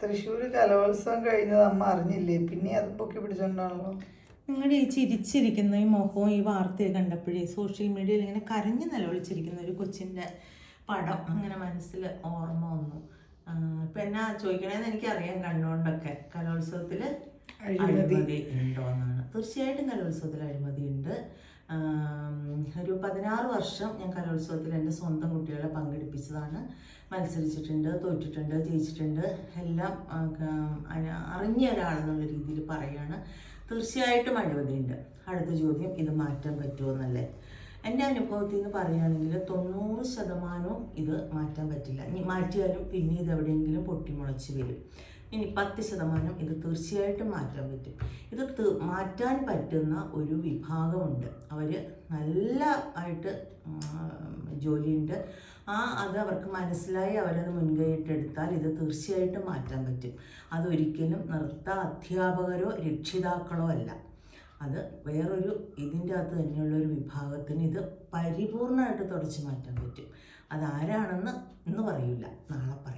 തൃശ്ശൂർ കലോത്സവം കഴിഞ്ഞത് അമ്മ അറിഞ്ഞില്ലേ? പിന്നെ അത് പൊക്കി പിടിച്ചോണ്ടാണല്ലോ. നിങ്ങളുടെ ഈ ചിരിച്ചിരിക്കുന്ന ഈ മുഖവും ഈ വാർത്തയെ കണ്ടപ്പോഴേ സോഷ്യൽ മീഡിയയിൽ ഇങ്ങനെ കരഞ്ഞു നിലവിളിച്ചിരിക്കുന്ന ഒരു കൊച്ചിൻ്റെ പടം അങ്ങനെ മനസ്സിൽ ഓർമ്മ വന്നു. ഇപ്പം എന്നാ ചോദിക്കണേന്ന് എനിക്കറിയാം, കണ്ടുകൊണ്ടൊക്കെ കലോത്സവത്തിൽ അഴിമതി ഉണ്ടോ എന്നാണ്. തീർച്ചയായിട്ടും കലോത്സവത്തിൽ അഴിമതി ഉണ്ട്. ഒരു 16 വർഷം ഞാൻ കലോത്സവത്തിൽ എൻ്റെ സ്വന്തം കുട്ടികളെ പങ്കെടുപ്പിച്ചതാണ്. മത്സരിച്ചിട്ടുണ്ട്, തോറ്റിട്ടുണ്ട്, ജയിച്ചിട്ടുണ്ട്, എല്ലാം അറിഞ്ഞ ഒരാളെന്നുള്ള രീതിയിൽ പറയുകയാണ്. തീർച്ചയായിട്ടും അഴിമതിയുണ്ട്. അടുത്ത ചോദ്യം, ഇത് മാറ്റാൻ പറ്റുമോ എന്നല്ലേ. എൻ്റെ അനുഭവത്തിൽ നിന്ന് പറയുകയാണെങ്കിൽ 90% ഇത് മാറ്റാൻ പറ്റില്ല. ഇനി മാറ്റിയാലും പിന്നെ ഇത് എവിടെയെങ്കിലും പൊട്ടിമുളച്ച് വരും. ഇനി 10% ഇത് തീർച്ചയായിട്ടും മാറ്റാൻ പറ്റും. ഇത് മാറ്റാൻ പറ്റുന്ന ഒരു വിഭാഗമുണ്ട്. അവർ നല്ല ആയിട്ട് ജോലിയുണ്ട്. അത് അവർക്ക് മനസ്സിലായി, അവരത് മുൻകൈയിട്ടെടുത്താൽ ഇത് തീർച്ചയായിട്ടും മാറ്റാൻ പറ്റും. അതൊരിക്കലും നൃത്ത അധ്യാപകരോ രക്ഷിതാക്കളോ അല്ല. അത് വേറൊരു ഇതിൻ്റെ അകത്ത് തന്നെയുള്ളൊരു വിഭാഗത്തിന് ഇത് പരിപൂർണമായിട്ട് തുടച്ചു മാറ്റാൻ പറ്റും. അതാരാണെന്ന് ഇന്ന് പറയില്ല, നാളെ പറയും.